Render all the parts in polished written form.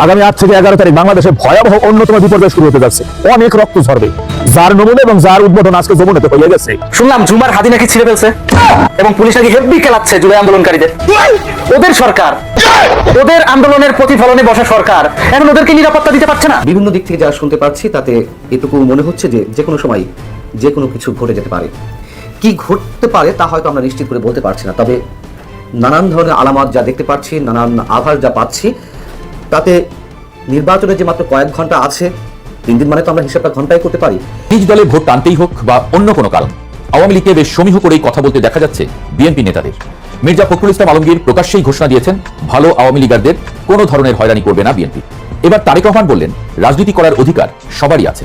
আগামী 8 থেকে 11 তারিখ বাংলাদেশে ভয়াবহ অন্যতম বিপর্যয় শুরু হতে যাচ্ছে। অনেক রক্ত ঝরবে, যার নমুনা এবং যার উদ্বোধন আজকে যমুনাতে হয়ে গেছে। শুনলাম ঝুমার হাদি নাকি ছিঁড়ে ফেলছে এবং পুলিশ নাকি হেব্বি খেলাচ্ছে জুলাই আন্দোলনকারীদের। ওদের সরকার, ওদের আন্দোলনের প্রতিফলনে বসা সরকার এখন ওদেরকে নিরাপত্তা দিতে পারছে না। বিভিন্ন দিক থেকে যা শুনতে পাচ্ছি তাতে এটুকু মনে হচ্ছে যে যে কোনো সময় যে কোনো কিছু ঘটে যেতে পারে। কি ঘটতে পারে তা হয়তো আমরা নিশ্চিত করে বলতে পারছি না, তবে নানান ধরনের আলামত যা দেখতে পাচ্ছি, নানান আভাস যা পাচ্ছি, তাতে নির্বাচনে যে মাত্র কয়েক ঘন্টা আছে, 3 দিন মানে তো আমরা হিসাবটা ঘন্টায় করতে পারি। নিজ দলে ভোট টানতেই হোক বা অন্য কোনো কারণ, আওয়ামী লীগকে বেশ সমীহ করেই কথা বলতে দেখা যাচ্ছে বিএনপি নেতাদের। মির্জা ফখরুল ইসলাম আলমগীর প্রকাশ্যেই ঘোষণা দিয়েছেন ভালো আওয়ামী লীগারদের কোনো ধরনের হয়রানি করবে না বিএনপি। এবার তারেক রহমান বললেন রাজনীতি করার অধিকার সবারই আছে,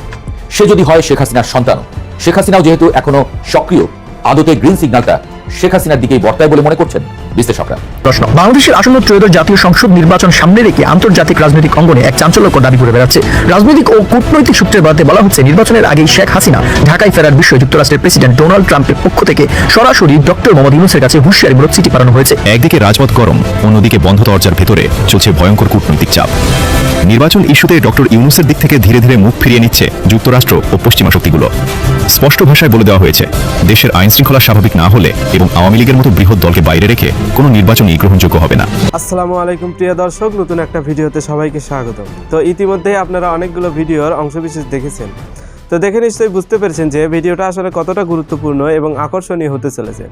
সে যদি হয় শেখ হাসিনার সন্তানও। শেখ হাসিনাও যেহেতু এখনো সক্রিয়, আদতে গ্রিন সিগন্যালটা শেখ হাসিনার দিকেই বর্তায় বলে মনে করছেন বিশ্লেষকরা। প্রশ্ন, বাংলাদেশের আসন্ন ত্রয়োদশ জাতীয় সংসদ নির্বাচন সামনে রেখে আন্তর্জাতিক রাজনৈতিক অঙ্গনে এক চাঞ্চল্যকর দাবি করে বেড়াচ্ছে। রাজনৈতিক ও কূটনৈতিক সূত্রের বরাতে বলা হচ্ছে, নির্বাচনের আগেই শেখ হাসিনা ঢাকায় ফেরার বিষয়ে যুক্তরাষ্ট্রের প্রেসিডেন্ট ডোনাল্ড ট্রাম্পের পক্ষ থেকে সরাসরি ডক্টর মোহাম্মদ ইউনূসের কাছে হুঁশিয়ারিমূলক চিঠি পাঠানো হয়েছে। একদিকে রাজপথ গরম, অন্যদিকে বন্ধ দরজার ভেতরে চলছে ভয়ঙ্কর কূটনৈতিক চাপ। নির্বাচন ইস্যুতে ডক্টর ইউনূসের দিক থেকে ধীরে ধীরে মুখ ফিরিয়ে নিচ্ছে যুক্তরাষ্ট্র ও পশ্চিমা শক্তিগুলো। স্পষ্ট ভাষায় বলে দেওয়া হয়েছে, দেশের আইন শৃঙ্খলা স্বাভাবিক না হলে এবং আওয়ামী লীগের মতো বৃহৎ দলকে বাইরে রেখে কোনো নির্বাচনই গ্রহণযোগ্য হবে না। আসসালামু আলাইকুম প্রিয় দর্শক, নতুন একটা ভিডিওতে সবাইকে স্বাগত। তো ইতিমধ্যে আপনারা অনেকগুলো ভিডিওর অংশবিশেষ দেখেছেন, তো দেখে নিশ্চয়ই বুঝতে পেরেছেন যে ভিডিওটা আসলে কতটা গুরুত্বপূর্ণ এবং আকর্ষণীয় হতে চলেছে।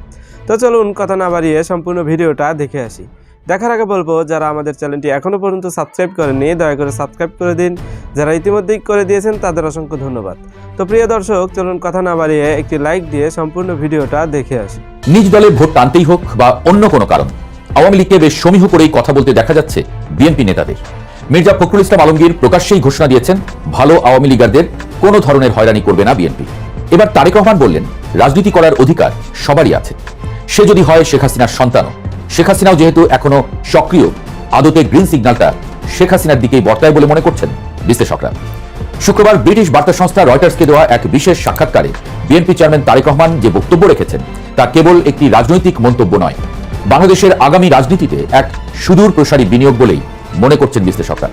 তো চলুন কথা না বাড়িয়ে সম্পূর্ণ ভিডিওটা দেখে আসি। দেখার আগে বলবো, যারা আমাদের চ্যানেলটি এখনও পর্যন্ত সাবস্ক্রাইব করেননি দয়া করে সাবস্ক্রাইব করে দিন, যারা ইতিমধ্যেই করে দিয়েছেন তাদের অসংখ্য ধন্যবাদ। তো প্রিয় দর্শক, চলুন কথা না বাড়িয়ে একটি লাইক দিয়ে সম্পূর্ণ ভিডিওটা দেখে আসি। নিজ দলে ভোট টানতেই হোক বা অন্য কোনো কারণ, আওয়ামী লীগকে বেশ সমীহ করেই কথা বলতে দেখা যাচ্ছে বিএনপি নেতাদের। মির্জা ফখরুল ইসলাম আলমগীর প্রকাশ্যেই ঘোষণা দিয়েছেন ভালো আওয়ামী লীগারদের কোনো ধরনের হয়রানি করবে না বিএনপি। এবার তারেক রহমান বললেন রাজনীতি করার অধিকার সবারই আছে, সে যদি হয় শেখ হাসিনার সন্তানও। শেখ হাসিনাও যেহেতু এখনো সক্রিয়, আদতে গ্রিন সিগন্যালটা শেখ হাসিনার দিকেই বর্তায় বলে মনে করছেন বিশ্লেষকরা। শুক্রবার ব্রিটিশ বার্তা সংস্থা রয়টার্সকে দেওয়া এক বিশেষ সাক্ষাৎকারে বিএনপি চেয়ারম্যান তারেক রহমান যে বক্তব্য রেখেছেন তা কেবল একটি রাজনৈতিক মন্তব্য নয়, বাংলাদেশের আগামী রাজনীতিতে এক সুদূর প্রসারী বিনিয়োগ বলেই মনে করছেন বিশ্লেষকরা।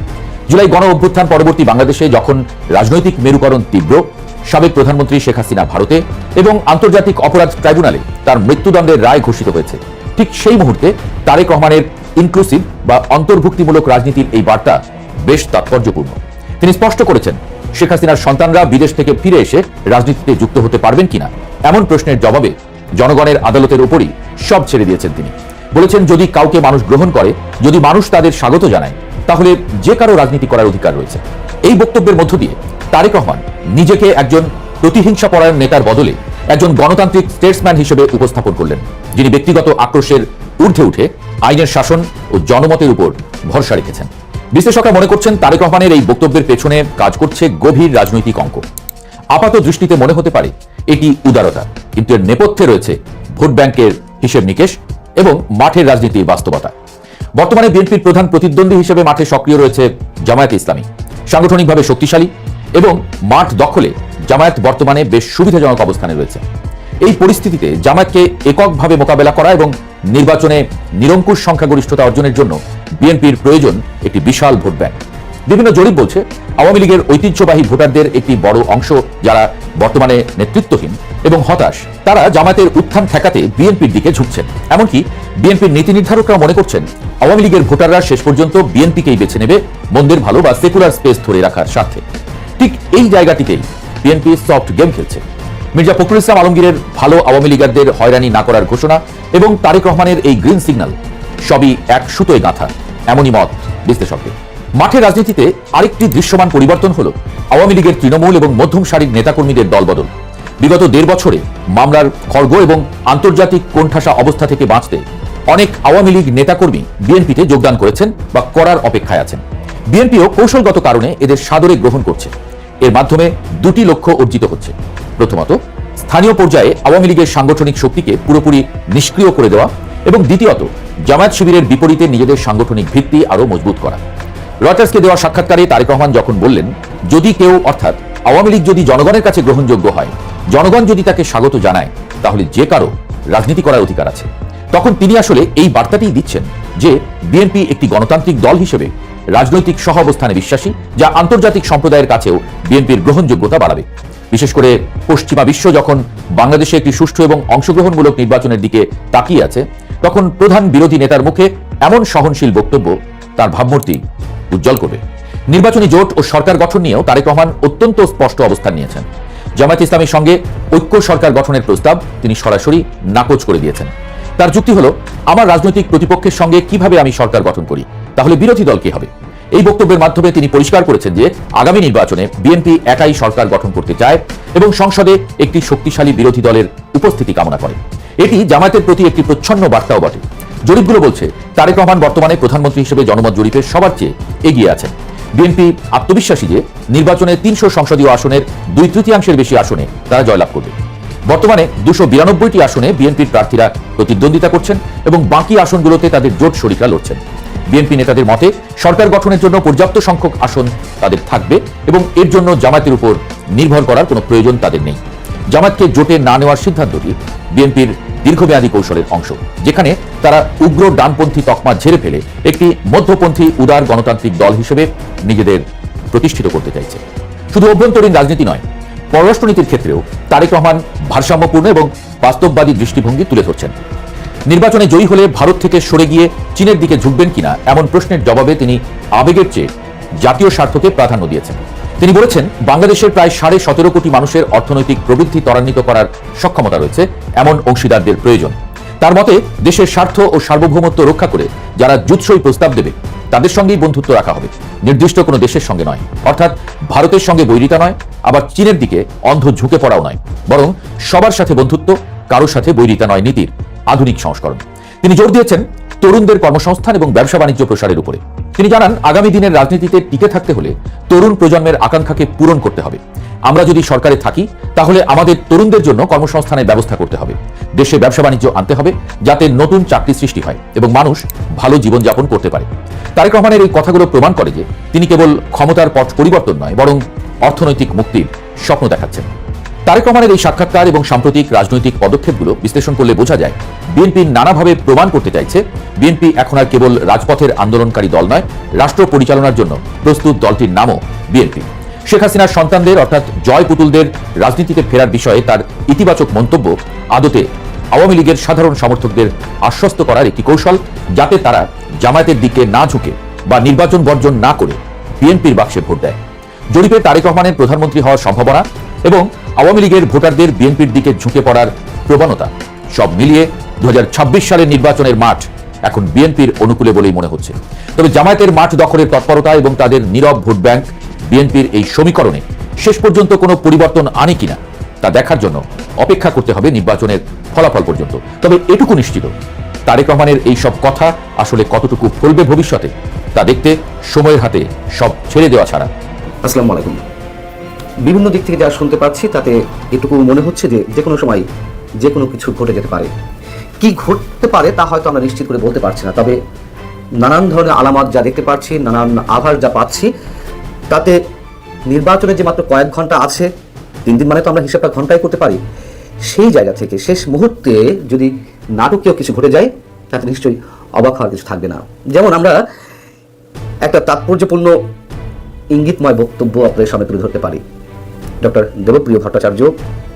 জুলাই গণ অভ্যুত্থান পরবর্তী বাংলাদেশে যখন রাজনৈতিক মেরুকরণ তীব্র, সাবেক প্রধানমন্ত্রী শেখ হাসিনা ভারতে এবং আন্তর্জাতিক অপরাধ ট্রাইব্যুনালে তার মৃত্যুদণ্ডের রায় ঘোষিত হয়েছে, ঠিক সেই মুহূর্তে তারেক রহমানের ইনক্লুসিভ বা অন্তর্ভুক্তিমূলক রাজনীতির এই বার্তা বেশ তাৎপর্যপূর্ণ। তিনি স্পষ্ট করেছেন শেখ হাসিনার সন্তানরা বিদেশ থেকে ফিরে এসে রাজনীতিতে যুক্ত হতে পারবেন কিনা এমন প্রশ্নের জবাবে জনগণের আদালতের উপরই সব ছেড়ে দিয়েছেন তিনি। বলেছেন যদি কাউকে মানুষ গ্রহণ করে, যদি মানুষ তাদের স্বাগত জানায়, তাহলে যে কারো রাজনীতি করার অধিকার রয়েছে। এই বক্তব্যের মধ্য দিয়ে তারেক রহমান নিজেকে একজন প্রতিহিংসা পরায়ণ নেতার বদলে একজন গণতান্ত্রিক স্টেটসম্যান হিসেবে উপস্থাপন করলেন, যিনি ব্যক্তিগত আক্রোশের ঊর্ধ্বে উঠে আইনের শাসন ও জনমতের উপর ভরসা রেখেছেন। বিশ্লেষকরা মনে করছেন তারেক রহমানের এই বক্তব্যের পেছনে কাজ করছে গভীর রাজনৈতিক অঙ্ক। আপাত দৃষ্টিতে মনে হতে পারে এটি উদারতা, কিন্তু এর নেপথ্যে রয়েছে ভোট ব্যাংকের হিসেব নিকেশ এবং মাঠের রাজনীতির বাস্তবতা। বর্তমানে বিএনপির প্রধান প্রতিদ্বন্দ্বী হিসেবে মাঠে সক্রিয় রয়েছে জামায়াতে ইসলামী, সাংগঠনিকভাবে শক্তিশালী এবং মাঠ দখলে জামায়াত বর্তমানে বেশ সুবিধাজনক অবস্থানে রয়েছে। এই পরিস্থিতিতে জামায়াতকে এককভাবে মোকাবেলা করা এবং নির্বাচনে নিরঙ্কুশ সংখ্যাগরিষ্ঠতা অর্জনের জন্য বিএনপির প্রয়োজন একটি বিশাল ভোট ব্যাংক। বিভিন্ন জরিপ বলছে আওয়ামী লীগের ঐতিহ্যবাহী ভোটারদের একটি বড় অংশ, যারা বর্তমানে নেতৃত্বহীন এবং হতাশ, তারা জামায়াতের উত্থান ঠেকাতে বিএনপির দিকে ঝুঁকছেন। এমনকি বিএনপির নীতি নির্ধারকরা মনে করছেন আওয়ামী লীগের ভোটাররা শেষ পর্যন্ত বিএনপিকেই বেছে নেবে মন্দের ভালো বা সেকুলার স্পেস ধরে রাখার স্বার্থে। ঠিক এই জায়গাটিতেই বিএনপি সফট গেম খেলছে। মির্জা ফখরুল ইসলাম আলমগীরের ভালো আওয়ামী লীগারদের হয়রানি না করার ঘোষণা এবং তারেক রহমানের এই গ্রিন সিগন্যাল সবই এক সুতোয় গাঁথা, এমনই মত বিশ্লেষকদের। মাঠের রাজনীতিতে আরেকটি দৃশ্যমান পরিবর্তন হল আওয়ামী লীগের তৃণমূল এবং মধ্যম সারির নেতাকর্মীদের দলবদল। বিগত 1.5 বছরে মামলার খড়গ এবং আন্তর্জাতিক কোণঠাসা অবস্থা থেকে বাঁচতে অনেক আওয়ামী লীগ নেতাকর্মী বিএনপিতে যোগদান করেছেন বা করার অপেক্ষায় আছেন। বিএনপিও কৌশলগত কারণে এদের সাদরে গ্রহণ করছে। এর মাধ্যমে দুটি লক্ষ্য অর্জিত হচ্ছে। প্রথমত, স্থানীয় পর্যায়ে আওয়ামী লীগের সাংগঠনিক শক্তিকে পুরোপুরি নিষ্ক্রিয় করে দেওয়া এবং দ্বিতীয়ত, জামায়াত শিবিরের বিপরীতে নিজেদের সাংগঠনিক ভিত্তি আরও মজবুত করা। রয়টার্সকে দেওয়া সাক্ষাৎকারে তারেক রহমান যখন বললেন যদি কেউ, অর্থাৎ আওয়ামী লীগ যদি জনগণের কাছে গ্রহণযোগ্য হয়, জনগণ যদি তাকে স্বাগত জানায়, তাহলে যে কারো রাজনীতি করার অধিকার আছে, তখন তিনি আসলে এই বার্তাটিই দিচ্ছেন যে বিএনপি একটি গণতান্ত্রিক দল হিসেবে রাজনৈতিক সহ অবস্থানে বিশ্বাসী, যা আন্তর্জাতিক সম্প্রদায়ের কাছেও বিএনপির গ্রহণযোগ্যতা বাড়াবে। বিশেষ করে পশ্চিমা বিশ্ব যখন বাংলাদেশে একটি সুষ্ঠু এবং অংশগ্রহণমূলক নির্বাচনের দিকে তাকিয়ে আছে, তখন প্রধান বিরোধী নেতার মুখে এমন সহনশীল বক্তব্য তার ভাবমূর্তি উজ্জ্বল করবে। নির্বাচনী জোট ও সরকার গঠন নিয়েও তারেক রহমান অত্যন্ত স্পষ্ট অবস্থান নিয়েছেন। জামায়াত ইসলামীর সঙ্গে ঐক্য সরকার গঠনের প্রস্তাব তিনি সরাসরি নাকচ করে দিয়েছেন। তার যুক্তি হলো, আমার রাজনৈতিক প্রতিপক্ষের সঙ্গে কিভাবে আমি সরকার গঠন করি, তাহলে বিরোধী দল কি হবে? এই বক্তব্যের মাধ্যমে তিনি পরিষ্কার করেছেন যে আগামী নির্বাচনে বিএনপি একাই সরকার গঠন করতে চায় এবং সংসদে একটি শক্তিশালী বিরোধী দলের উপস্থিতি কামনা করে। এটি জামায়াতের প্রতি একটি প্রচ্ছন্ন বার্তাও বটে। জরিপগুলো বলছে তারেক রহমান বর্তমানে প্রধানমন্ত্রী হিসেবে জনমত জরিপের সবার চেয়ে এগিয়ে আছেন। বিএনপি আত্মবিশ্বাসী যে নির্বাচনে 300 সংসদীয় আসনের 2/3 বেশি আসনে তারা জয়লাভ করবে। বর্তমানে 292টি আসনে বিএনপির প্রার্থীরা প্রতিদ্বন্দ্বিতা করছেন এবং বাকি আসনগুলোতে তাদের জোট শরিকরা লড়ছেন। বিএনপি নেতাদের মতে সরকার গঠনের জন্য পর্যাপ্ত সংখ্যক আসন তাদের থাকবে এবং এর জন্য জামায়াতের উপর নির্ভর করার কোনো প্রয়োজন তাদের নেই। জামায়াতকে জোটে না নেওয়ার সিদ্ধান্তটি বিএনপির দীর্ঘমেয়াদী কৌশলের অংশ, যেখানে তারা উগ্র ডানপন্থী তকমা ঝেড়ে ফেলে একটি মধ্যপন্থী উদার গণতান্ত্রিক দল হিসেবে নিজেদের প্রতিষ্ঠিত করতে চাইছে। শুধু অভ্যন্তরীণ রাজনীতি নয়, পররাষ্ট্রনীতির ক্ষেত্রেও তারেক রহমান ভারসাম্যপূর্ণ এবং বাস্তববাদী দৃষ্টিভঙ্গি তুলে ধরছেন। নির্বাচনে জয়ী হলে ভারত থেকে সরে গিয়ে চীনের দিকে ঝুঁকবেন কিনা এমন প্রশ্নের জবাবে তিনি আবেগের চেয়ে জাতীয় স্বার্থকে প্রাধান্য দিয়েছেন। তিনি বলেছেন, বাংলাদেশের প্রায় 17.5 কোটি মানুষের অর্থনৈতিক প্রবৃদ্ধি ত্বরান্বিত করার সক্ষমতা রয়েছে, এমন অংশীদারদের প্রয়োজন। তার মতে দেশের স্বার্থ ও সার্বভৌমত্ব রক্ষা করে যারা জুৎসই প্রস্তাব দেবে তাদের সঙ্গেই বন্ধুত্ব রাখা হবে, নির্দিষ্ট কোনো দেশের সঙ্গে নয়। অর্থাৎ ভারতের সঙ্গে বৈরিতা নয়, আবার চীনের দিকে অন্ধ ঝুঁকে পড়াও নয়, বরং সবার সাথে বন্ধুত্ব, কারোর সাথে বৈরিতা নয় নীতির আধুনিক সংস্করণ। তিনি জোর দিয়েছেন তরুণদের কর্মসংস্থান এবং ব্যবসা বাণিজ্য প্রসারের উপরে। তিনি জানান, আগামী দিনের রাজনীতিতে টিকে থাকতে হলে তরুণ প্রজন্মের আকাঙ্ক্ষাকে পূরণ করতে হবে। আমরা যদি সরকারে থাকি তাহলে আমাদের তরুণদের জন্য কর্মসংস্থানের ব্যবস্থা করতে হবে, দেশে ব্যবসা বাণিজ্য আনতে হবে যাতে নতুন চাকরি সৃষ্টি হয় এবং মানুষ ভালো জীবনযাপন করতে পারে। তারেক রহমানের এই কথাগুলো প্রমাণ করে যে তিনি কেবল ক্ষমতার পথ পরিবর্তন নয়, বরং অর্থনৈতিক মুক্তির স্বপ্ন দেখাচ্ছেন। তারেক রহমানের এই সাক্ষাৎকার এবং সাম্প্রতিক রাজনৈতিক পদক্ষেপগুলো বিশ্লেষণ করলে বোঝা যায়, বিএনপি নানাভাবে প্রমাণ করতে চাইছে বিএনপি এখন আর কেবল রাজপথের আন্দোলনকারী দল নয়, রাষ্ট্র পরিচালনার জন্য প্রস্তুত দলটির নামও বিএনপি। শেখ হাসিনার সন্তানদের অর্থাৎ জয় পুতুলদের রাজনীতিতে ফেরার বিষয়ে তার ইতিবাচক মন্তব্য আদতে আওয়ামী লীগের সাধারণ সমর্থকদের আশ্বস্ত করার একটি কৌশল, যাতে তারা জামায়াতের দিকে না ঝুঁকে বা নির্বাচন বর্জন না করে বিএনপির বাক্সে ভোট দেয়। জরিপে তারেক রহমানের প্রধানমন্ত্রী হওয়ার সম্ভাবনা এবং আওয়ামী লীগের ভোটারদের বিএনপির দিকে ঝুঁকে পড়ার প্রবণতা সব মিলিয়ে 2026 সালের নির্বাচনের মাঠ এখন বিএনপির অনুকূলে বলেই মনে হচ্ছে। তবে জামায়াতের মাঠ দখলের তৎপরতা এবং তাদের নীরব ভোট ব্যাংক বিএনপির এই সমীকরণে শেষ পর্যন্ত কোনো পরিবর্তন আনে কিনা তা দেখার জন্য অপেক্ষা করতে হবে নির্বাচনের ফলাফল পর্যন্ত। তবে এটুকু নিশ্চিত, তারেক রহমানের এই সব কথা আসলে কতটুকু ফলবে ভবিষ্যতে তা দেখতে সময়ের হাতে সব ছেড়ে দেওয়া ছাড়া। আসসালামু আলাইকুম। বিভিন্ন দিক থেকে যা শুনতে পাচ্ছি তাতে এটুকু মনে হচ্ছে যে যে কোনো সময় যে কোনো কিছু ঘটে যেতে পারে। কি ঘটতে পারে তা হয়তো আমরা নিশ্চিত করে বলতে পারছি না, তবে নানান ধরনের আলামত যা দেখতে পাচ্ছি, নানান আভাস যা পাচ্ছি, তাতে নির্বাচনে যে মাত্র কয়েক ঘন্টা আছে, 3 দিন মানে তো আমরা হিসাবটা ঘন্টায় করতে পারি, সেই জায়গা থেকে শেষ মুহূর্তে যদি নাটকীয় কিছু ঘটে যায় তাতে নিশ্চয়ই অবাক হওয়ার কিছু থাকবে না। যেমন আমরা একটা তাৎপর্যপূর্ণ ইঙ্গিতময় বক্তব্য আপনাদের সামনে তুলে ধরতে পারি। ডক্টর দেবপ্রিয় ভট্টাচার্য,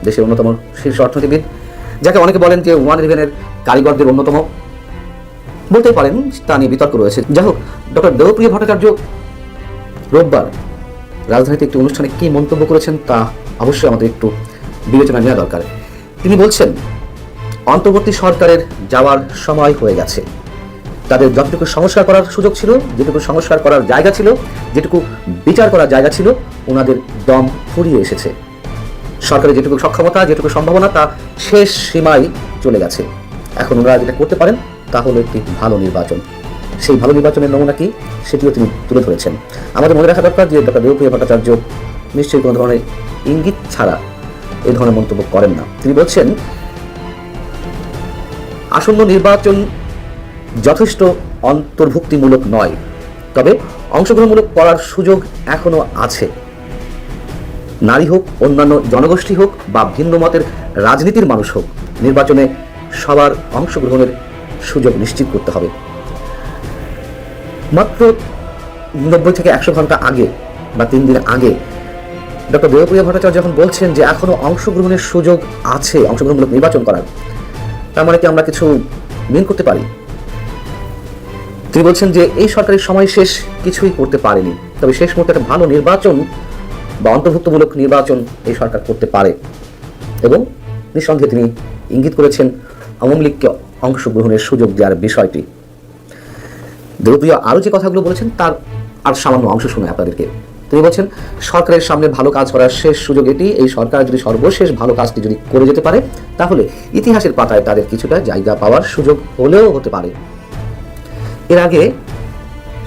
দেশের অন্যতম শীর্ষ অর্থনীতিবিদ, যাকে অনেকে বলেন যে 111-এর কারিগরদের অন্যতম বলতেই পারেন, তা নিয়ে বিতর্ক রয়েছে। যাই হোক, ডক্টর দেবপ্রিয় ভট্টাচার্য রোববার রাজধানীতে একটি অনুষ্ঠানে কি মন্তব্য করেছেন তা অবশ্যই আমাদের একটু বিবেচনা নেওয়া দরকার। তিনি বলছেন, অন্তর্বর্তী সরকারের যাওয়ার সময় হয়ে গেছে। তাদের যতটুকু সংস্কার করার সুযোগ ছিল, যেটুকু সংস্কার করার জায়গা ছিল, যেটুকু বিচার করার জায়গা ছিল, ওনাদের দম ফুরিয়ে এসেছে। সরকারের যেটুকু সক্ষমতা, যেটুকু সম্ভাবনা, তা শেষ সীমায় চলে গেছে। এখন ওনারা যেটা করতে পারেন তা হলো একটি ভালো নির্বাচন। সেই ভালো নির্বাচনের নমুনা কি, সেটিও তিনি তুলে ধরেছেন। আমাদের মনে রাখা দরকার যে ডক্টর দেবপ্রিয় ভট্টাচার্য নিশ্চয়ই কোনো ধরনের ইঙ্গিত ছাড়া এই ধরনের মন্তব্য করেন না। তিনি বলছেন, আসন্ন নির্বাচন যথেষ্ট অন্তর্ভুক্তিমূলক নয়, তবে অংশগ্রহণমূলক করার সুযোগ এখনো আছে। নারী হোক, অন্যান্য জনগোষ্ঠী হোক বা ভিন্ন মতের রাজনীতির মানুষ হোক, নির্বাচনে সবার অংশগ্রহণের সুযোগ নিশ্চিত করতে হবে। মাত্র 90 থেকে 100 ঘন্টা আগে বা 3 দিন আগে ডক্টর দেবপ্রিয় ভট্টাচার্য যখন বলছেন যে এখনো অংশগ্রহণের সুযোগ আছে অংশগ্রহণমূলক নির্বাচন করার, তার মানে কি আমরা কিছু মিন করতে পারি? তিনি বলছেন যে এই সরকারের সময় শেষ কিছুই করতে পারেনি, তবে শেষ মুহূর্তে একটা ভালো নির্বাচন বা অন্তর্ভুক্তমূলক নির্বাচন এই সরকার করতে পারে এবং নিঃসন্দেহে তিনি ইঙ্গিত করেছেন আওয়ামী লীগকে অংশগ্রহণের সুযোগ দেওয়ার বিষয়টি। দেবপ্রিয় আরও যে কথাগুলো বলেছেন তার আর সামান্য অংশ শুনে আপনাদেরকে। তিনি বলছেন সরকারের সামনে ভালো কাজ করার শেষ সুযোগ এটি, এই সরকার যদি সর্বশেষ ভালো কাজটি যদি করে যেতে পারে তাহলে ইতিহাসের পাতায় তাদের কিছুটা জায়গা পাওয়ার সুযোগ হলেও হতে পারে। এর আগে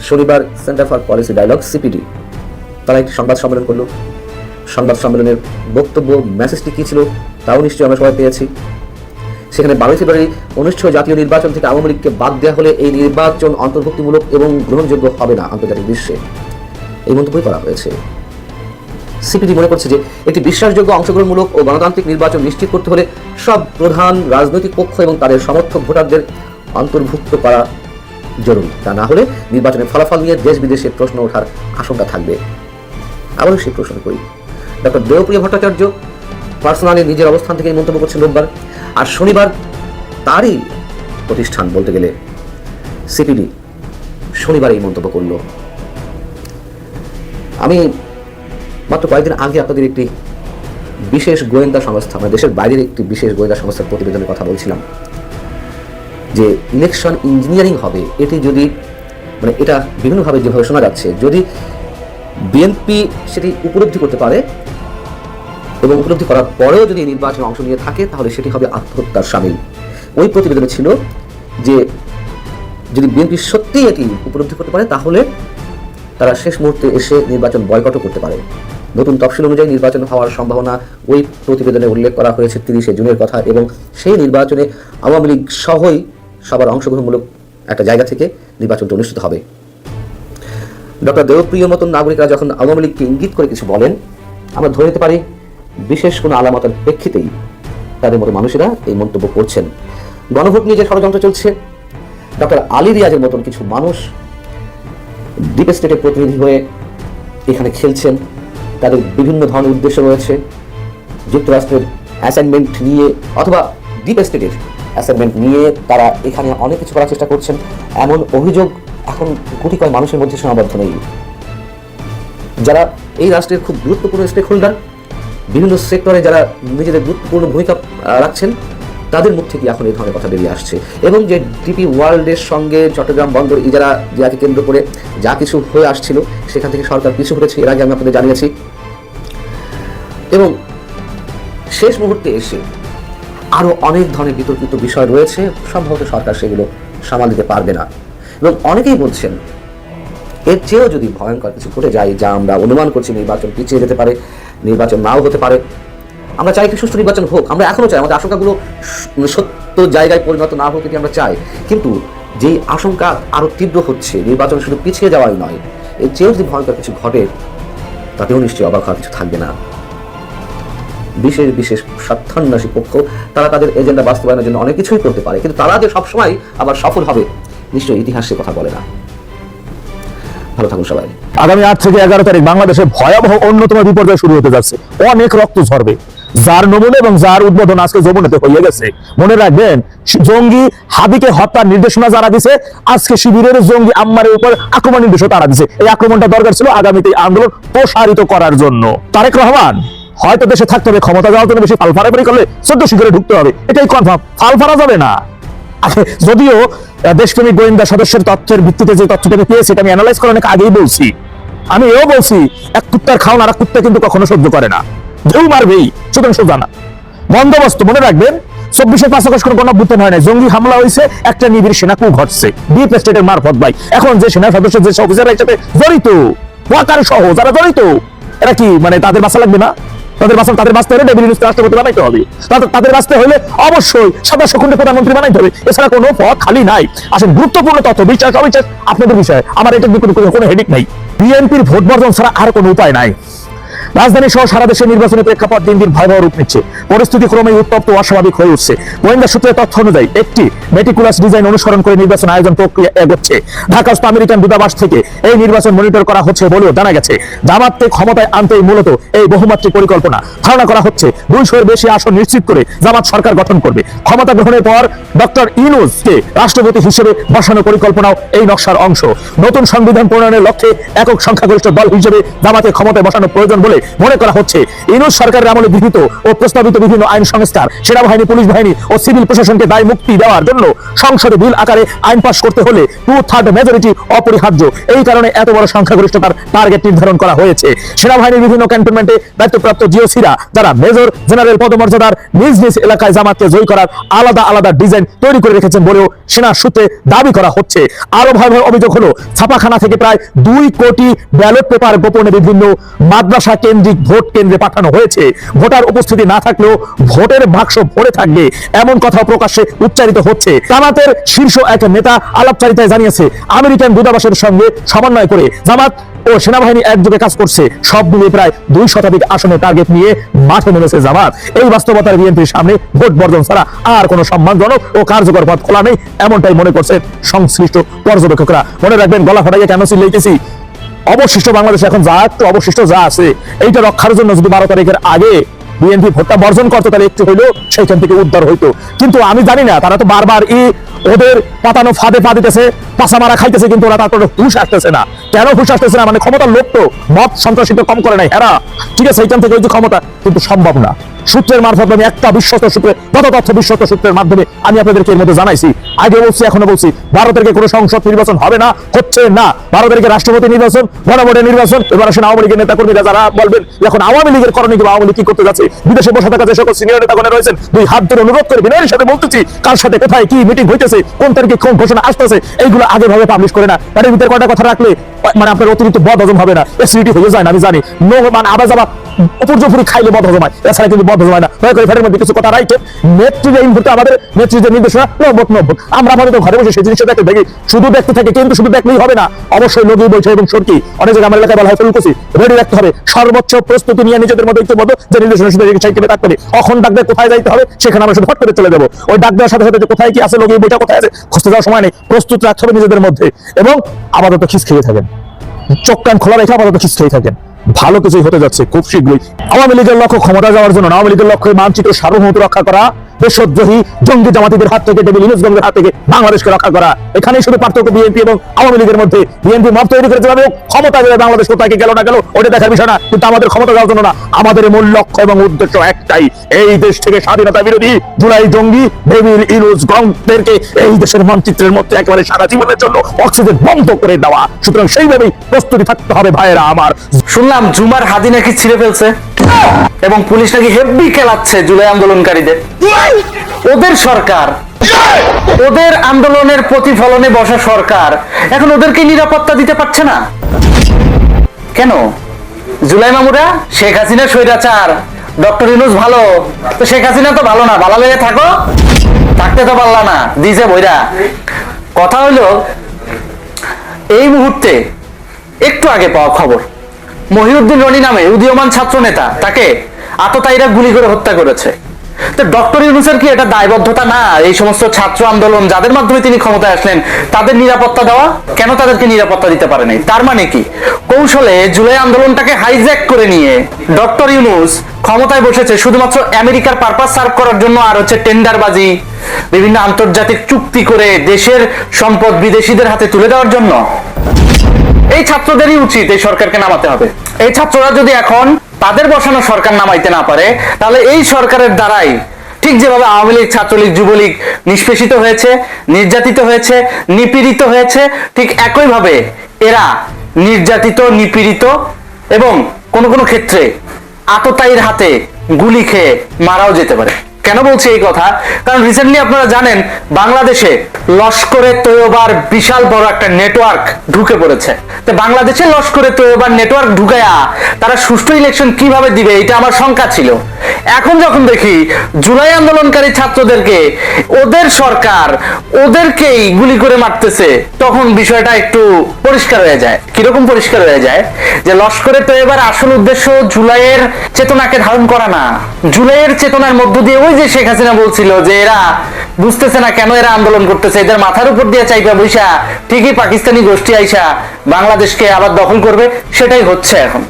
শনিবার Centre for Policy Dialogue CPD তারা একটি সংবাদ সম্মেলন করলো। সংবাদ সম্মেলনের বক্তব্য মেসেজটি কী ছিল তাও নিশ্চয়ই আমরা সবাই পেয়েছি। সেখানে 12 ফেব্রুয়ারি অনুষ্ঠিত জাতীয় নির্বাচন থেকে আওয়ামী লীগকে বাদ দেওয়া হলে এই নির্বাচন অন্তর্ভুক্তিমূলক এবং গ্রহণযোগ্য হবে না আন্তর্জাতিক বিশ্বে, এই মন্তব্য করা হয়েছে। সিপিডি মনে করছে যে একটি বিশ্বাসযোগ্য অংশগ্রহণমূলক ও গণতান্ত্রিক নির্বাচন নিশ্চিত করতে হলে সব প্রধান রাজনৈতিক পক্ষ এবং তাদের সমর্থক ভোটারদের অন্তর্ভুক্ত করা জরুরি। তা না হলে নির্বাচনের ফলাফল নিয়ে দেশ বিদেশে প্রশ্ন ওঠার আশঙ্কা থাকবে। আবারও সেই প্রশ্ন করি, ডক্টর দেবপ্রিয় ভট্টাচার্য পার্সোনালি নিজের অবস্থান থেকে মন্তব্য করছেন রোববার, আর শনিবার তারই প্রতিষ্ঠান বলতে গেলে সিপিডি শনিবার এই মন্তব্য করল। আমি মাত্র কয়েকদিন আগে আপনাদের একটি বিশেষ গোয়েন্দা সংস্থা, মানে দেশের বাইরের একটি বিশেষ গোয়েন্দা সংস্থার প্রতিবেদনের কথা বলছিলাম যে ইলেকশন ইঞ্জিনিয়ারিং হবে। এটি যদি মানে এটা বিভিন্নভাবে যেভাবে শোনা যাচ্ছে, যদি বিএনপি সেটি উপলব্ধি করতে পারে এবং উপলব্ধি করার পরেও যদি নির্বাচনে অংশ নিয়ে থাকে তাহলে সেটি হবে আত্মহত্যার শামিল। ওই প্রতিবেদনে ছিল যে যদি বিএনপি সত্যিই এটি উপলব্ধি করতে পারে তাহলে তারা শেষ মুহূর্তে এসে নির্বাচন বয়কটও করতে পারে। নতুন তফসিল অনুযায়ী নির্বাচন হওয়ার সম্ভাবনা ওই প্রতিবেদনে উল্লেখ করা হয়েছে 30 জুনের কথা, এবং সেই নির্বাচনে আওয়ামী লীগ সহই সবার অংশগ্রহণমূলক একটা জায়গা থেকে নির্বাচনটি অনুষ্ঠিত হবে। ডক্টর দেবপ্রিয় মতন নাগরিকরা যখন আওয়ামী লীগকে ইঙ্গিত করে কিছু বলেন, আমরা ধরে নিতে পারি বিশেষ কোনো আলামতের প্রেক্ষিতেই তাদের মতো মানুষেরা এই মন্তব্য করছেন। গণভোট নিয়ে যে ষড়যন্ত্র চলছে, ডক্টর আলী রিয়াজের মতন কিছু মানুষ ডিপ স্টেটের প্রতিনিধি হয়ে এখানে খেলছেন, তাদের বিভিন্ন ধরনের উদ্দেশ্য রয়েছে। যুক্তরাষ্ট্রের অ্যাসাইনমেন্ট নিয়ে অথবা ডিপ স্টেটের অ্যাসাইনমেন্ট নিয়ে তারা এখানে অনেক কিছু করার চেষ্টা করছেন, এমন অভিযোগ এখন কোটি কয় মানুষের মধ্যে সীমাবদ্ধ নেই। যারা এই রাষ্ট্রের খুব গুরুত্বপূর্ণ স্টেক হোল্ডার, বিভিন্ন সেক্টরে যারা নিজেদের গুরুত্বপূর্ণ ভূমিকা রাখছেন, তাদের মুখ থেকে এখন এই ধরনের কথা বেরিয়ে আসছে। এবং যে ডিপি ওয়ার্ল্ডের সঙ্গে চট্টগ্রাম বন্দর ইজারা যাকে কেন্দ্র করে যা কিছু হয়ে আসছিল সেখান থেকে সরকার পিছু হটেছে, এর আগে আমি আপনাদের জানিয়েছি। এবং শেষ মুহূর্তে এসে আরও অনেক ধরনের বিতর্কিত বিষয় রয়েছে, সম্ভবত সরকার সেগুলো সামাল দিতে পারবে না। এবং অনেকেই বলছেন এর চেয়েও যদি ভয়ঙ্কর কিছু ঘটে যায়, যা আমরা অনুমান করছি নির্বাচন পিছিয়ে যেতে পারে, নির্বাচন নাও হতে পারে। আমরা চাই একটি সুষ্ঠু নির্বাচন হোক, আমরা এখনও চাই, আমাদের আশঙ্কাগুলো সত্য জায়গায় পরিণত না হোক এটি আমরা চাই, কিন্তু যেই আশঙ্কা আরও তীব্র হচ্ছে, নির্বাচন শুধু পিছিয়ে যাওয়াই নয়, এর চেয়েও যদি ভয়ঙ্কর কিছু ঘটে তাতেও নিশ্চয়ই অবাক হওয়ার কিছু থাকবে না। বিশেষ বিশেষ স্বার্থান্বেষী পক্ষ তারা তাদের এজেন্ডা বাস্তবায়নের জন্য অনেক কিছুই করতে পারে, কিন্তু তারা যে সবসময় আবার সফল হবে নিশ্চয়ই ইতিহাস সে কথা বলে না। ভালো থাকুন সবাই। আগামী 8 থেকে 11 তারিখ বাংলাদেশে ভয়াবহ অন্যতম বিপর্যয় শুরু হতে যাচ্ছে। অনেক রক্ত ঝরবে, যার নমুনা এবং যার উদ্বোধন আজকে যমুনাতে হয়ে গেছে। মনে রাখবেন, জঙ্গি হাবিকে হত্যার নির্দেশনা যারা দিছে, আজকে শিবিরের জঙ্গি আম্মারের উপর আক্রমণ নির্দেশনা তারা দিছে। এই আক্রমণটা দরকার ছিল আগামীতে আন্দোলন প্রসারিত করার জন্য। তারেক রহমান হয়তো দেশে থাকতে হবে, ক্ষমতা যাওয়ার জন্য বেশি ফালফারাফারি করলে 14 শিখরে ঢুকতে হবে, এটাই কনফার্ম। ফালফারা যাবে না। যদিও দেশপ্রেমিক গোয়েন্দা সদস্যের তথ্যের ভিত্তিতে যে তথ্যটাকে পেয়েছে এটা আমি অ্যানালাইজ করে অনেক আগেই বলছি। আমি এও বলছি এক কুত্তার খাওন আর এক কুত্তা কিন্তু কখনো সহ্য করে না, ঢেউ মারবেই, সুতরাং সোজা না। বন্দোবস্ত মনে রাখবেন, 24-এর 5 আগস্ট কোনো গণঅভ্যুত্থান হয় না, জঙ্গি হামলা হয়েছে, একটা নিবিড় সেনা কূপ ঘটছে ডিপ স্টেটের মারফত। ভাই এখন যে সেনা সদস্য যে অফিসাররা এর সাথে জড়িত, ওয়াকার সহ যারা জড়িত, এরা কি মানে তাদের বাঁচা লাগবে না? তাদের বাঁচতে হলে ডেভিল নিউজ রাষ্ট্রপতি বানাইতে হবে। তাদের বাঁচতে হলে অবশ্যই 27 খণ্ডে প্রধানমন্ত্রী বানাইতে হবে, এছাড়া কোনো পথ খালি নাই। আসেন গুরুত্বপূর্ণ তথ্য, বিশ্বাস অবিশ্বাস আপনাদের বিষয়, আমার এটা কোনো হেডিক নাই। বিএনপির ভোট বর্জন ছাড়া আর কোনো উপায় নাই। রাজধানী সহ সারা দেশে নির্বাচনী প্রেক্ষাপট দিন দিন ভয়াবহ রূপ নিচ্ছে। পরিস্থিতি ক্রমেই উত্তপ্ত ও অস্বাভাবিক হয়ে উঠছে। গোয়েন্দা সূত্রের তথ্য অনুযায়ী একটি মেটিকুলাস ডিজাইন অনুসরণ করে নির্বাচন আয়োজন প্রক্রিয়া এগোচ্ছে। ঢাকাস্থ আমেরিকান দূতাবাস থেকে এই নির্বাচন মনিটর করা হচ্ছে বলেও জানা গেছে। জামাতকে ক্ষমতায় আনতেই মূলত এই বহুমাত্রিক পরিকল্পনা। ধারণা করা হচ্ছে 200-এর বেশি আসন নিশ্চিত করে জামাত সরকার গঠন করবে। ক্ষমতা গ্রহণের পর ডক্টর ইউনূসকে রাষ্ট্রপতি হিসেবে বসানো পরিকল্পনাও এই নকশার অংশ। নতুন সংবিধান প্রণয়নের লক্ষ্যে একক সংখ্যাগরিষ্ঠ দল হিসেবে জামাতে ক্ষমতায় বসানো প্রয়োজন বলে মনে করা হচ্ছে। ইউনূস সরকারের আমলে গৃহীত ও প্রস্তাবিত বিভিন্ন আইন সংস্কার সেনাবাহিনী, পুলিশ বাহিনী ও সিভিল প্রশাসনকে দায় মুক্তি দেওয়ার জন্য সংসদে বিল আকারে আইন পাস করতে হলে 2/3 মেজরিটি অপরিহার্য। এই কারণে এত বড় সংখ্যাগরিষ্ঠতার টার্গেট নির্ধারণ করা হয়েছে। সেনাবাহিনীর বিভিন্ন ক্যান্টনমেন্টে দায়িত্বপ্রাপ্ত জিওসিরা যারা মেজর জেনারেল পদমর্যাদার নিজ নিজ এলাকায় জামাতকে জয়ী করার আলাদা আলাদা ডিজাইন তৈরি করে রেখেছেন বলেও সেনা সূত্রে দাবি করা হচ্ছে। আরো ভয়াবহ অভিযোগ হলো ছাপাখানা থেকে প্রায় 2 কোটি ব্যালট পেপার গোপনে বিভিন্ন মাদ্রাসা কেন্দ্রিক ভোট কেন্দ্রে পাঠানো হয়েছে। ভোটার উপস্থিতি না থাকলেও ভোটের বাক্স ভরে থাকবে, এমন কথা প্রকাশ্যে উচ্চারিত হচ্ছে। জামাতের শীর্ষ এক নেতা আলাপচারিতায় জানিয়েছে, আমেরিকান দূতাবাসের সঙ্গে সমন্বয় করে জামাত ও সেনাবাহিনী একযোগে কাজ করছে। সব মিলিয়ে প্রায় 2 শতাধিক আসনের টার্গেট নিয়ে মাঠে নেমেছে জামাত। এই বাস্তবতার বিএনপির সামনে ভোট বর্জন ছাড়া আর কোনো সম্মানজনক ও কার্যকর পথ খোলা নেই, এমনটাই মনে করছেন সংশ্লিষ্ট পর্যবেক্ষকরা। মনে রাখবেন, গলা ফাটাইয়া কেন চিল্লাইতেছি? অবশিষ্ট বাংলাদেশে এখন যা একটু অবশিষ্ট যা আছে, এইটা রক্ষার জন্য যদি 12 তারিখের আগে বিএনপি ভোটটা বর্জন করতো তাহলে একটু হইলেও সেইখান থেকে উদ্ধার হইতো। কিন্তু আমি জানি না, তারা তো বারবার ওদের পাতানো ফাঁদে পা দিতেছে, পাশা মারা খাইতেছে, কিন্তু ওরা তারপরে হুঁশ আসতেছে না। কেন হুঁশ আসতেছে না? মানে ক্ষমতার লোক তো মত সন্ত্রাসিত কম করে নাই হেরা, ঠিক আছে, এইখান থেকে ওই যে ক্ষমতা কিন্তু সম্ভব না। সূত্রের মারফত আমি একটা বিশ্বস্ত সূত্রে, যত তথ্য বিশ্বস্ত সূত্রের মাধ্যমে আমি আপনাদেরকে এর মধ্যে জানাইছি। আগে বলছি, এখনো বলছি, 12 তারিখে কোনো সংসদ নির্বাচন হবে না, হচ্ছে না। 12 তারিখে রাষ্ট্রপতি নির্বাচন, গণভোটের নির্বাচন। এবার আসেন আওয়ামী লীগের নেতাকর্মীরা যারা বলবেন এখন আওয়ামী লীগের করণীয় কি, আওয়ামী লীগ কি করতে যাচ্ছে, বিদেশে বসে থাকা যে সকল সিনিয়র নেতাগণ রয়েছেন, 2 হাত ধরে অনুরোধ করে বিনয়ের সাথে বলতেছি, কার সাথে কোথায় কি মিটিং হইতেছে, কোন তারিখে কোন ঘোষণা আসতেছে, এইগুলো আগে ভাবে পাবলিশ করে না। তার ভিতরে কয়টা কথা রাখলে মানে আপনার অতিরিক্ত বদ হজম হবে না, অ্যাসিডিটি হয়ে যায় না, আমি জানি। মানে আবার যাবা উপর্যপুরি খাইলে বদ হজম হয়, এছাড়া কিন্তু বদ হজম হয় না। দয়া করে ফেরের মধ্যে কিছু কথা রাখেন। নেত্রীর এই মুহূর্তে আমাদের নেত্রীদের নির্দেশনা নব্বত আমরা আপাতত ঘরে বসে সেই জিনিসটা দেখতে থাকি, শুধু দেখতে থাকি, কিন্তু শুধু দেখলেই হবে না, অবশ্যই লগি বৈঠক এবং সরকি অনেক জায়গায় আমার এলাকায় বলা হয় ফুলকুচি রেডি রাখতে হবে। সর্বোচ্চ প্রস্তুতি নিয়ে নিজেদের মধ্যে ঐক্যবদ্ধ যে নির্দেশনা শুধু সাইকেলে থাকতে হবে। কখন ডাক দেয়, কোথায় যাইতে হবে, সেখানে আমরা শুধু ফট করে চলে যাবো। ওই ডাক দেওয়ার সাথে সাথে যে কোথায় কি আছে, লগি বৈঠক কোথায় আছে, খুঁজতে যাওয়ার সময় নেই। প্রস্তুত রাখতে হবে নিজেদের মধ্যে, এবং আপাতত খিস খেয়ে থাকেন, চোখ কান খোলা রেখে আপাতত খিস খেয়ে থাকেন। ভালো কিছুই হতে যাচ্ছে খুব শীঘ্রই। আওয়ামী লীগের লক্ষ্য ক্ষমতা যাওয়ার জন্য, আওয়ামী লীগের লক্ষ্য মানচিত্র সার্বভৌমত্ব রক্ষা করা, দেশদ্রোহী জঙ্গি জামাতিদের হাত থেকে, টেবিল ইউনুসগঞ্জের হাত থেকে বাংলাদেশকে রক্ষা করা। এখানেই শুধু পার্থক্য বিএনপি এবং আওয়ামী লীগের মধ্যে। বিএনপি মত তৈরি করে যেভাবে ক্ষমতা গেলে বাংলাদেশ কোথায় গেল না গেল ওটা দেখার বিষয় না, কিন্তু আমাদের ক্ষমতা যাওয়ার জন্য না, আমাদের মূল লক্ষ্য এবং উদ্দেশ্য একটাই, এই দেশ থেকে স্বাধীনতা বিরোধী জুলাই জঙ্গি টেবিল ইউনুসগঞ্জদেরকে এই দেশের মানচিত্রের মধ্যে একেবারে সারা জীবনের জন্য অক্সিজেন বন্ধ করে দেওয়া। সুতরাং সেইভাবেই প্রস্তুতি থাকতে হবে ভাইয়েরা আমার। শুনলাম জুমার হাদি নাকি ছিঁড়ে ফেলছে এবং পুলিশ নাকি হেব্বি খেলাচ্ছে জুলাই আন্দোলনকারীদের। ওদের সরকার, ওদের আন্দোলনের প্রতিফলনে বসা সরকার এখন ওদেরকে নিরাপত্তা দিতে পারছে না কেন? জুলাই মামুরা, শেখ হাসিনা স্বৈরাচার, ডক্টর ইউনূস ভালো, তো শেখ হাসিনা তো ভালো না, ভালো লেগে থাকো, থাকতে তো পারলা না, দিছে বইরা। কথা হলো, এই মুহূর্তে একটু আগে পাওয়া খবর, মহিউদ্দিন রনি নামে উদীয়মান ছাত্র নেতা, তাকে আততায়ীরা গুলি করে হত্যা করেছে। তো ডক্টর ইউনূসের কি এটা দায়বদ্ধতা না এই সমস্ত ছাত্র আন্দোলন যাদের মাধ্যমে তিনি ক্ষমতায় আসলেন তাদের নিরাপত্তা দেওয়া? কেন তাদেরকে নিরাপত্তা দিতে পারে নাই? তার মানে কি কৌশলে জুলাই আন্দোলনটাকে হাইজ্যাক করে নিয়ে ডক্টর ইউনূস ক্ষমতায় বসেছে শুধুমাত্র আমেরিকার পারপাস সার্ভ করার জন্য, আর হচ্ছে টেন্ডারবাজি, বিভিন্ন আন্তর্জাতিক চুক্তি করে দেশের সম্পদ বিদেশিদের হাতে তুলে দেওয়ার জন্য? এই ছাত্রদেরই উচিত এই সরকারকে নামাতে হবে। এই ছাত্ররা যদি এখন তাদের বসানো সরকার নামাইতে না পারে, তাহলে এই সরকারের দ্বারাই ঠিক যেভাবে আওয়ামী লীগ, ছাত্রলীগ, যুবলীগ নিষ্পেষিত হয়েছে, নির্যাতিত হয়েছে, নিপীড়িত হয়েছে, ঠিক একইভাবে এরা নির্যাতিত, নিপীড়িত এবং কোনো কোনো ক্ষেত্রে আততায়ীর হাতে গুলি খেয়ে মারাও যেতে পারে। কেন বলছি এই কথা? কারণ রিসেন্টলি আপনারা জানেন বাংলাদেশে লস্করে তৈয়বার বিশাল বড় একটা নেটওয়ার্ক ঢুকে পড়েছে। তো বাংলাদেশে লস্করে তৈয়বার নেটওয়ার্ক ঢুকায়া তারা সুষ্ঠু ইলেকশন কিভাবে দিবে, এটা আমার শঙ্কা ছিল। এখন যখন দেখি জুলাই আন্দোলনকারী ছাত্রদেরকে ওদের সরকার ওদেরকেই গুলি করে মারতেছে, তখন বিষয়টা একটু পরিষ্কার হয়ে যায়। কিরকম পরিষ্কার হয়ে যায়? যে লস্করের তো এবার আসল উদ্দেশ্য জুলাইয়ের চেতনাকে ধারণ করা না। জুলাইয়ের চেতনার মধ্য দিয়ে ওই যে শেখ হাসিনা বলছিল যে এরা বুঝতেছে না কেন এরা আন্দোলন করতেছে, এদের মাথার উপর দিয়ে চাইপা বৈশা ঠিকই পাকিস্তানি গোষ্ঠী আইসা বাংলাদেশকে আবার দখল করবে, সেটাই হচ্ছে এখন।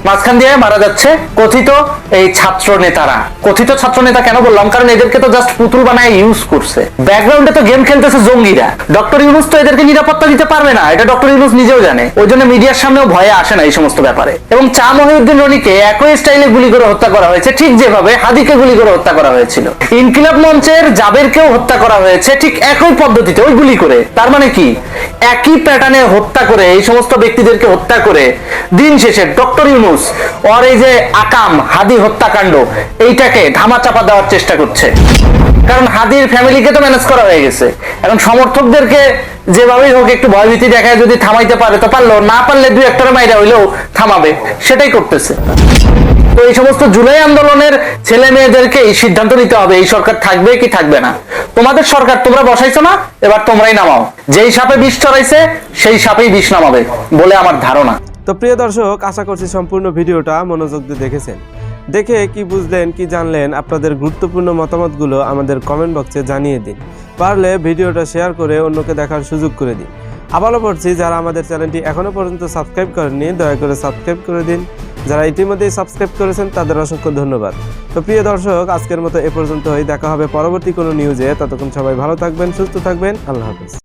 মাঝখান দিয়ে মারা যাচ্ছে কথিত এই ছাত্র নেতারা। কথিত ছাত্র নেতা কেন বললাম? কারণ এদেরকে তো জাস্ট পুতুল বানায় ইউজ করছে। ব্যাকগ্রাউন্ডে তো গেম খেলতেছে জঙ্গিরা। ডক্টর ইউনূস তো এদেরকে নিরাপত্তা দিতে পারবে না, এটা ডক্টর ইউনূস নিজেও জানে। ওই জন্য মিডিয়ার সামনেও ভয়ে আসে না এই সমস্ত ব্যাপারে। এবং চা মহিউদ্দিন রনিকে একই স্টাইলে গুলি করে হত্যা করা হয়েছে, ঠিক যেভাবে হাদিকে গুলি করে হত্যা করা হয়েছিল। ইনকিলাব মঞ্চের জাবেরকেও হত্যা করা হয়েছে ঠিক একই পদ্ধতিতে, ওই গুলি করে। তার মানে কি, একই প্যাটার্নে হত্যা করে, এই সমস্ত ব্যক্তিদেরকে হত্যা করে দিন শেষে ডক্টর ইউনূস ওর এই যে আকাম হাদি হত্যাকাণ্ড এইটাকে ধামাচাপা দেওয়ার চেষ্টা করছে। কারণ হাদির ফ্যামিলিকে তো ম্যানেজ করা হয়ে গেছে, এখন সমর্থকদেরকে যেভাবেই হোক একটু ভয়ভীতি দেখায় যদি থামাইতে পারে তো পারলো, না পারলে দুই একটার মাইরা হইলেও থামাবে, সেটাই করতেছে। তো এই সমস্ত জুলাই আন্দোলনের ছেলে মেয়েদেরকে এই সিদ্ধান্ত নিতে হবে এই সরকার থাকবে কি থাকবে না। তোমাদের সরকার তোমরা বসাইছো না, এবার তোমরাই নামাও। যেই সাপে বিষ চড়াইছে সেই সাপেই বিষ নামাবে বলে আমার ধারণা। তো প্রিয় দর্শক, আশা করছি সম্পূর্ণ ভিডিওটা মনোযোগ দিয়ে দেখেছেন। দেখে কি বুঝলেন, কি জানলেন, আপনাদের গুরুত্বপূর্ণ মতামতগুলো আমাদের কমেন্ট বক্সে জানিয়ে দিন। পারলে ভিডিওটা শেয়ার করে অন্যকে দেখার সুযোগ করে দিন। আবারও বলছি, যারা আমাদের চ্যানেলটি এখনও পর্যন্ত সাবস্ক্রাইব করেননি দয়া করে সাবস্ক্রাইব করে দিন। যারা ইতিমধ্যেই সাবস্ক্রাইব করেছেন তাদের অসংখ্য ধন্যবাদ। তো প্রিয় দর্শক, আজকের মতো এ পর্যন্তই। দেখা হবে পরবর্তী কোনো নিউজে। ততক্ষণ সবাই ভালো থাকবেন, সুস্থ থাকবেন। আল্লাহ হাফেজ।